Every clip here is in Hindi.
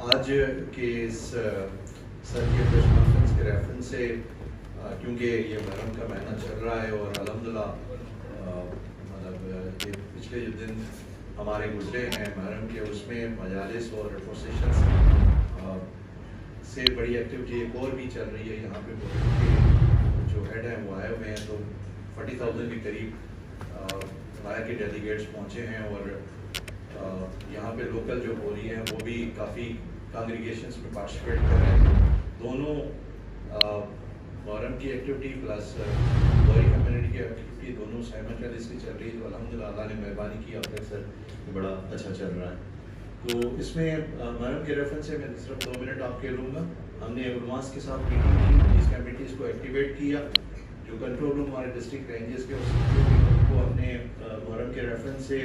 आज के इस सर के प्रेस कॉन्फ्रेंस के रेफरेंस से क्योंकि ये मुहर्रम का महीना चल रहा है और अल्हम्दुलिल्लाह मतलब ये पिछले जो दिन हमारे गुजरे हैं मुहर्रम के, उसमें मजालिस और प्रोसेशंस से बड़ी एक्टिविटी एक और भी चल रही है। यहाँ पे के जो हेड हैं वो आए हुए हैं, तो 40,000 के करीब बाहर के डेलीगेट्स पहुँचे हैं और यहाँ पे लोकल जो हो रही हैं वो भी काफ़ी कांग्रीगेशंस में पार्टिसिपेट कर रहे हैं। दोनों मुहर्रम की एक्टिविटी प्लस बॉरी कम्युनिटी की एक्टिविटी दोनों साइमल्टेनियसली चल रही है। तो अल्हम्दुलिल्लाह अल्लाह ने मेहरबानी की, अब तक सर बड़ा अच्छा चल रहा है। तो इसमें मुहर्रम के रेफरेंस से मैं सिर्फ 2 मिनट आपके लूँगा। हमने उलमास के साथ मीटिंग की, पुलिस कमेटीज़ को एक्टिवेट किया, जो कंट्रोल रूम हमारे डिस्ट्रिक्ट रेंजेस के उसको हमने मुहर्रम के रेफरेंस से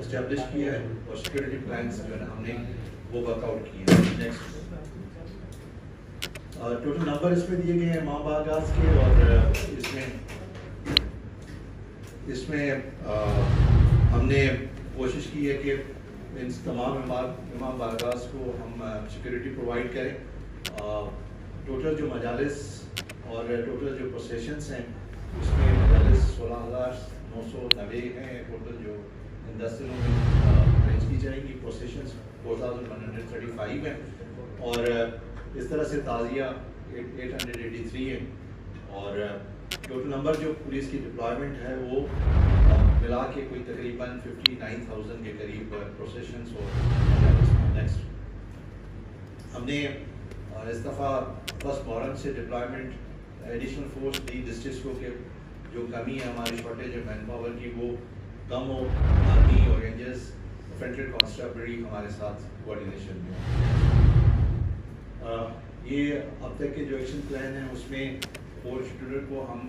इस्टेब्लिश किया है और सिक्योरिटी प्लान्स जो है हमने वो वर्कआउट किए हैं। नेक्स्ट टोटल नंबर इसमें दिए गए हैं माँ बागास के, और इसमें हमने कोशिश की है कि इन तमाम इमाम बागास को हम सिक्योरिटी प्रोवाइड करें। टोटल जो मजालिस और टोटल जो प्रोसेशंस हैं उसमें मजालिस 16,990 हैं टोटल, जो इन 10 दिनों में अरेंज की जाएंगी। प्रोसेशंस 4,135 हैं और इस तरह से ताज़िया 883 है। और टोटल नंबर जो पुलिस की डिप्लॉयमेंट है वो मिला के कोई तकरीबन 59,000 के करीब प्रोसेशंस और नेक्स्ट हमने इस दफ़ा फर्स्ट मुहर्रम से डिप्लॉयमेंट एडिशनल फोर्स दी डिस्ट्रिक्ट को कि जो कमी है हमारी शॉर्टेज है मैन पावर की वो कम हो। आर्मी और रेंजर्स फ्रंटियर कॉन्स्टेबलरी हमारे साथ कोऑर्डिनेशन में। ये अब तक के जो एक्शन प्लान है उसमें 4 शेड्यूलर को हम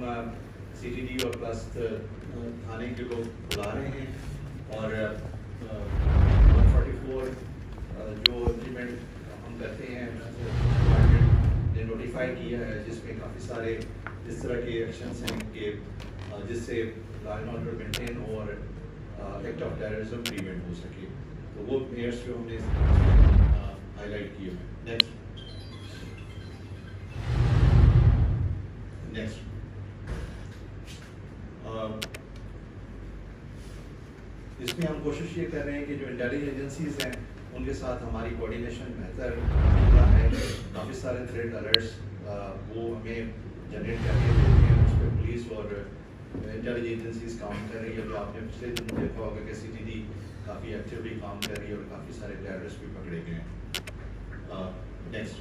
CTD और प्लस थाने के लोग बुला रहे हैं और 144 जो इम्प्लीमेंट हम करते हैं ने नोटिफाई किया है, जिसमें काफ़ी सारे इस तरह के एक्शंस हैं कि जिससे लॉ एंड ऑर्डर मेंटेन हो और एक्ट ऑफ टेररिज्म प्रिवेंट हो सके। तो वो मेयर्स जो हमने हाईलाइट किए हैं। नेक्स्ट इसमें हम कोशिश ये कर रहे हैं कि जो इंटेलिजेंस एजेंसीज हैं उनके साथ हमारी कोऑर्डिनेशन बेहतर है। काफ़ी सारे थ्रेट अलर्ट्स वो हमें जनरेट करके देते हैं, उस पर पुलिस और इंटेलिजेंस एजेंसीज काम कर रही है। जो आपने पिछले दिन देखा होगा कि CTD काफ़ी एक्टिवली काम कर रही है और काफ़ी सारे टेररिस्ट भी पकड़े गए हैं। नेक्स्ट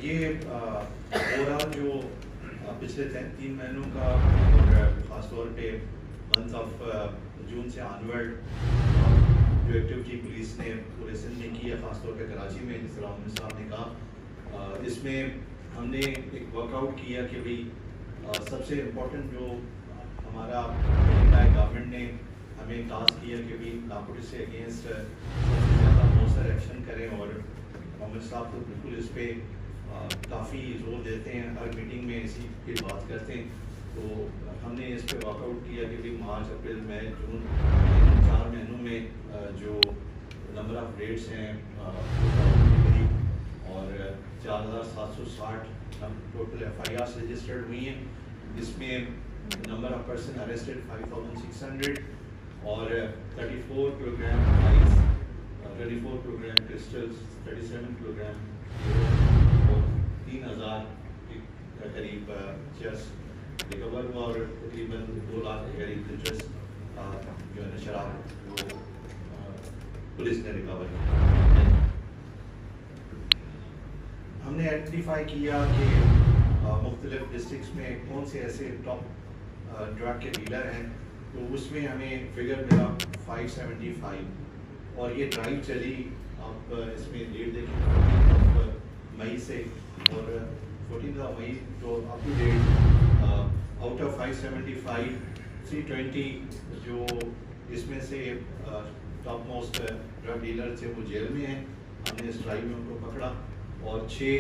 ये ओवरऑल जो पिछले 3 महीनों का और ख़ासतौर पे मंथ ऑफ जून से ऑनवर्ड जो एक्टिविटी पुलिस ने पूरे सिंध में की है, ख़ासतौर पे कराची में, जिस तरह उमर साहब ने कहा, इसमें हमने एक वर्कआउट किया कि भाई सबसे इम्पोर्टेंट जो हमारा गवर्नमेंट ने हमें टास्क किया कि भाई नारकोटिक्स से अगेंस्ट सबसे ज़्यादा मौसर एक्शन करें। और उमर साहब तो बिल्कुल इस पर काफ़ी जोर देते हैं, हर मीटिंग में इसी की बात करते हैं। तो हमने इस पर वर्कआउट किया कि भाई मार्च, अप्रैल, मई, जून 4 महीनों में जो नंबर ऑफ़ रेट्स हैं करीब और 4,760 टोटल FIRs रजिस्टर्ड हुई हैं। इसमें नंबर ऑफ़ पर्सन अरेस्टेड 5,600 और 34 kilogram ice, 34 kilogram crystals, 37 kilogram और 3,000 के करीब चेस रिकवर हुआ और तकरीबन 2 लाख के करीब लीटर्स जो है शराब वो पुलिस ने रिकवर किया। हमने आइडेंटिफाई किया कि मुख्तलिफ डिस्ट्रिक्ट्स में कौन से ऐसे टॉप ड्रग के डीलर हैं, तो उसमें हमें फिगर मिला 575 और ये ड्राइव चली। आप इसमें डेट देखें मई से, और 14 मई तो up to date out of 575 320 जो इसमें से टॉप मोस्ट ड्रग डीलर थे वो जेल में हैं। हमने इस ड्राइव में उनको पकड़ा और 6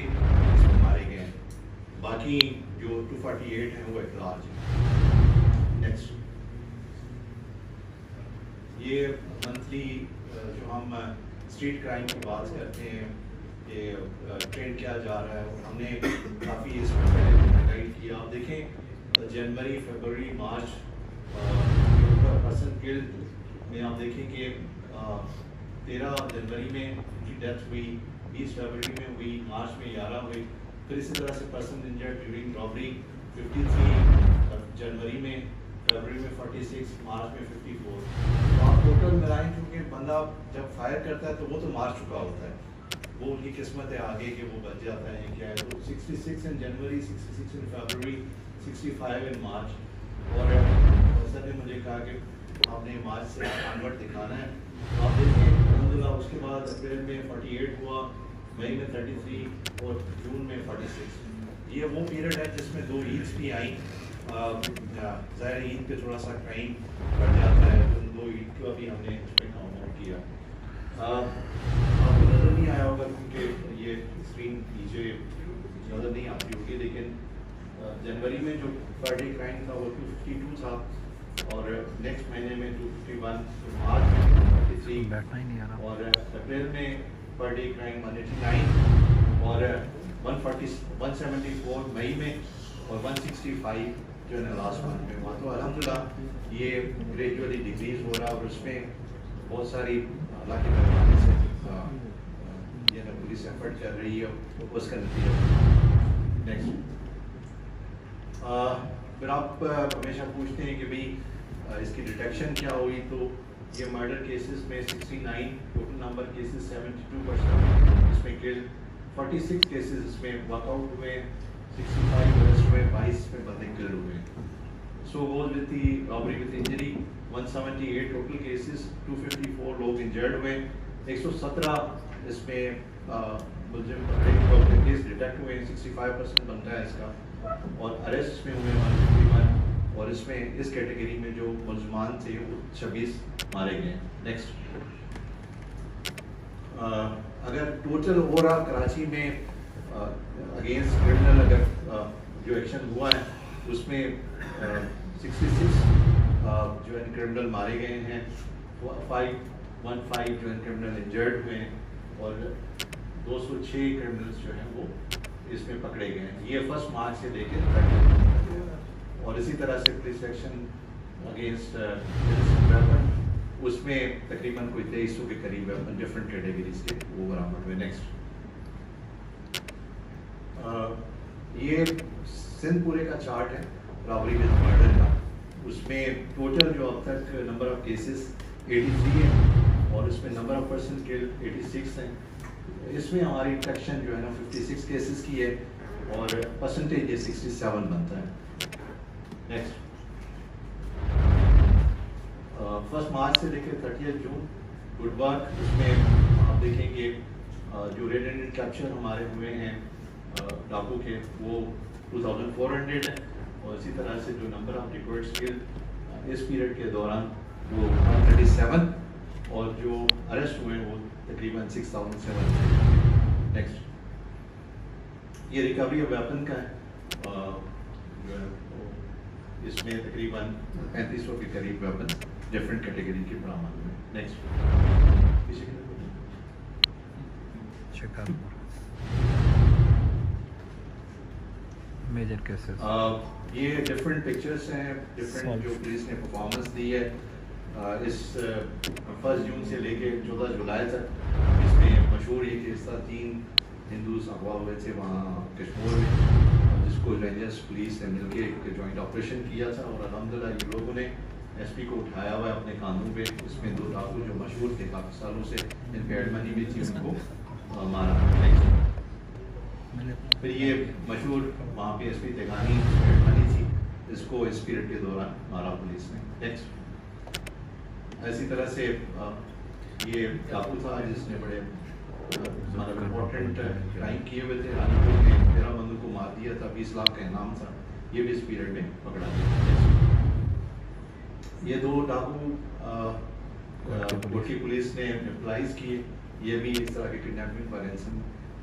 इसमें बाकी जो 248 हैं वो एक लार्ज है। नेक्स्ट, ये मंथली जो हम स्ट्रीट क्राइम की बात करते हैं, ये ट्रेंड क्या जा रहा है, हमने काफ़ी इसमें पहले गाइड किया। आप देखें जनवरी, फरवरी, मार्च पर्सन किल्ड में आप देखें कि 13 जनवरी में उनकी डेथ हुई, 20 फरवरी में हुई, मार्च में 11 हुई। फिर इसी तरह से पर्सन इंजर्ड ड्यूरिंग रॉबरी 53 जनवरी में, फरवरी में 46, मार्च में 54। तो आप टोटल मिलाएं, क्योंकि बंदा जब फायर करता है तो वो तो मार चुका होता है, वो उनकी किस्मत है आगे कि वो बच जाता है क्या है। तो 66 इन जनवरी, 66 इन फरवरी, 65 इन मार्च। और सर ने मुझे कहा कि आपने मार्च से कन्वर्ट दिखाना है, तो आप देखें अल्हम्दुलिल्लाह उसके बाद अप्रैल में 48 हुआ, मई में 33 और जून में 46। ये वो पीरियड है जिसमें 2 ईद्स भी आई। ज़ाहिर ईद पे थोड़ा सा क्राइम बढ़ जाता है, तो 2 ईद का भी हमने उसमें काउंट आउट किया। आपको नज़र नहीं आया होगा क्योंकि ये स्क्रीन नीचे नज़र नहीं आती होगी, लेकिन जनवरी में जो पर डे क्राइम था वो 252 था, और नेक्स्ट महीने में 251, मार्च में 33, और अप्रैल में पर डे क्राइम 189, और 174 मई में, और 165 जो है लास्ट मंथ में हुआ। तो अल्हम्दुलिल्लाह ये ग्रेजुअली डिक्रीज हो रहा है, और उसमें बहुत सारी अल्लाह के मेहरबानी से ये ना पुलिस एफर्ट कर रही है, उसका नतीजा। नेक्स्ट, फिर आप हमेशा पूछते हैं कि भाई इसकी डिटेक्शन क्या हुई, तो ये मर्डर केसेस में 69 टोटल नंबर केसेस, 72% इसमें किल, 46 केसेस इसमें वर्कआउट हुए, 65 अरेस्ट हुए, 22 में बंदे किल हुए। सो वो with the robbery with injury 178 total cases, 254 लोग इंजर्ड हुए, 117 इसमें मुलजिम पकड़े केस डिटेक्ट हुए, 65% बनता है इसका, और अरेस्ट में हुए 151, और इसमें इस कैटेगरी में जो मुलजमान थे वो 26 मारे गए। नेक्स्ट, अगर टोटल ओवरऑल कराची में अगेंस्ट क्रिमिनल अगर जो एक्शन हुआ है उसमें 66 जो है क्रिमिनल मारे गए हैं, 515 जो है क्रिमिनल इंजर्ड हुए हैं, और 206 क्रिमिनल्स जो हैं वो इसमें पकड़े गए हैं। ये 1 मार्च से लेकर, और इसी तरह से पुलिस एक्शन अगेंस्ट वेपन, उसमें तकरीबन कोई 2300 के करीब वेपन डिफरेंट कैटेगरीज के वो बरामद हुए। नेक्स्ट, ये सिंध पूरे का चार्ट है रॉबरी विद मर्डर का, उसमें टोटल जो अब तक नंबर ऑफ केसेस 83 है, और उसमें नंबर ऑफ पर्सन किल्ड 86 हैं। इसमें हमारी डिटेक्शन जो है ना 56 केसेस की है, और परसेंटेज ये 67 बनता है। नेक्स्ट, 1 मार्च से लेकर 30 जून गुड वर्क, इसमें आप देखेंगे जो रेड एंड कैप्चर हमारे हुए हैं डाकू के वो 2400 है, और इसी तरह से जो नंबर ऑफ रिकॉर्ड्स किल्ड इस पीरियड के दौरान वो 137, और जो अरेस्ट हुए वो तकरीबन 6700। नेक्स्ट, ये रिकवरी ऑफ वेपन का है, इसमें तकरीबन 3500 के करीब वेपन डिफरेंट कैटेगरी के बरामद हुए। नेक्स्ट, मेजर केसेस, ये डिफरेंट पिक्चर्स हैं, डिफरेंट जो पुलिस ने परफॉर्मेंस दी है इस 1 जून से लेके 14 जुलाई तक। इसमें मशहूर ये केस था, 3 हिंदूज अगवा हुए थे वहाँ कश्मीर में, जिसको रेंजर्स पुलिस ने मिलके एक जॉइंट ऑपरेशन किया था, और अल्हम्दुलिल्लाह ये लोगों ने एसपी को उठाया हुआ है अपने कानों पे। इसमें 2 डाकू जो मशहूर थे काफ़ी सालों से, इन पे एड मनी भी थी, उनको मारा। फिर ये मशहूर वहाँ पे एसपी तेगानी एड मनी थी, इसको इस पीरियड के दौरान मारा पुलिस ने। नेक्स्ट, इसी तरह से ये डाकू था जिसने बड़े मतलब इम्पोर्टेंट क्राइम किए हुए थे, रानीपुर में 13 बंदों को मार दिया था, 20 लाख का इनाम था, ये भी इस पीरियड में पकड़ा गया। ये 2 डाकू गुटकी पुलिस ने न्यूट्रलाइज किए, ये भी इस तरह के किडनैपिंग पर रैंसम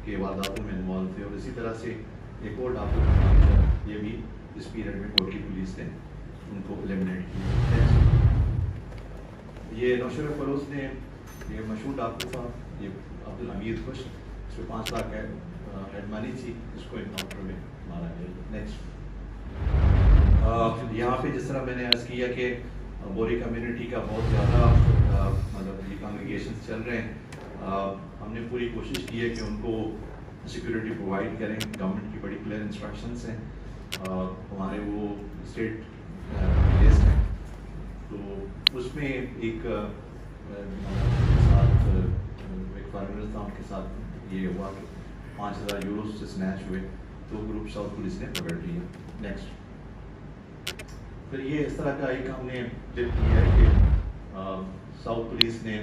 के वारदातों में इन्वॉल्व थे। और इसी तरह से एक और डाकू ये भी इस पीरियड में कोर्ट की पुलिस ने उनको एलिमिनेट किया। ये नौशर फरोज ने ये मशहूर डाकू था, ये अब्दुल हमीद खुश, इसमें 5 लाख एडमानी थी, इसको इनकाउंटर में मारा गया। नेक्स्ट यहाँ पे जिस तरह मैंने अर्ज़ किया कि बोरी कम्युनिटी का बहुत ज़्यादा मतलब ये कॉन्ग्रीगेशन चल रहे हैं, हमने पूरी कोशिश की है कि उनको सिक्योरिटी प्रोवाइड करें। गवर्नमेंट की बड़ी क्लियर इंस्ट्रक्शंस हैं, हमारे वो स्टेट लिस्ट हैं, तो उसमें एक साथ एक फॉरेनर था, उनके साथ ये हुआ कि 5000 यूरो से स्नैच हुए, तो ग्रुप साउथ पुलिस ने पकड़ लिया। नेक्स्ट फिर ये इस तरह का एक हमने क्लिप किया है कि साउथ पुलिस ने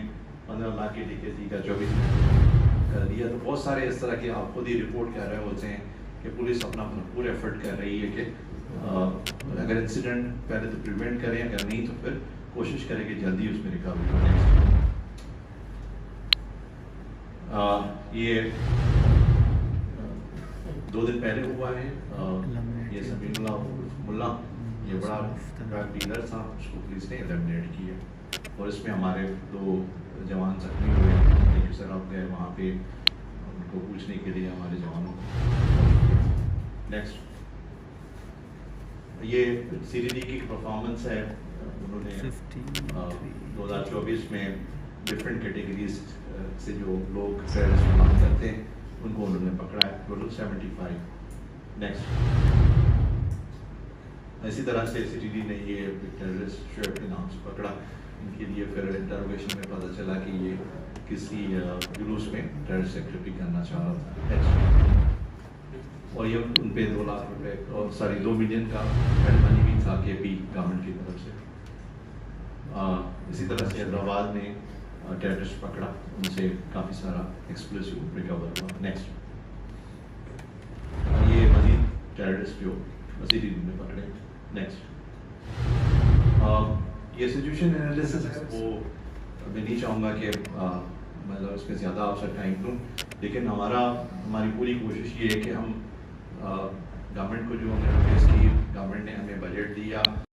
15 लाख की डीकेसी का 24 में कर दिया। तो बहुत सारे इस तरह के आप खुद ही रिपोर्ट कर रहे होते हैं कि पुलिस अपना भरपूर एफर्ट कर रही है कि अगर इंसिडेंट पहले तो प्रिवेंट करें, अगर नहीं तो फिर कोशिश करें कि जल्दी उसमें रिकवरी हो। ये 2 दिन पहले हुआ है, ये समीउल्लाह मुल्ला, ये बड़ा ड्रग डीलर था, उसको पुलिस ने एलिमिनेट किया और इसमें हमारे 2 जवान जख्मी हुए। थैंक यू सर, आप गए वहाँ पे उनको पूछने के लिए हमारे जवानों को। नेक्स्ट ये सीरीडी की परफॉर्मेंस है, उन्होंने 2024 में डिफरेंट कैटेगरीज से जो लोग टेररिस्ट काम करते हैं उनको उन्होंने पकड़ा है, टोटल 75। नेक्स्ट इसी तरह से सिटीडी ने ये टेररिस्ट शर्ट के नाम से पकड़ा, इनके लिए फिर इंटरोगेशन में पता चला कि ये किसी जुलूस में टेररिस्ट एक्टिविटी करना चाह रहा था और ये उन पे 2 लाख रुपए और 2 मिलियन का एडमानी भी था केपी गवर्नमेंट की तरफ से। इसी तरह से हैदराबाद में टेररिस्ट पकड़ा, उनसे काफ़ी सारा एक्सप्लोसिव रिकवर हुआ। नेक्स्ट ये मजीद टेररिस्ट जो मजीद में पकड़े। नेक्स्ट ये सिचुएशन एनालिसिस है, वो मैं नहीं चाहूँगा कि मतलब इसमें ज़्यादा आपसे टाइम दूँ, लेकिन हमारी पूरी कोशिश ये है कि हम गवर्नमेंट को जो हमने रिक्वेस्ट की, गवर्नमेंट ने हमें बजट दिया।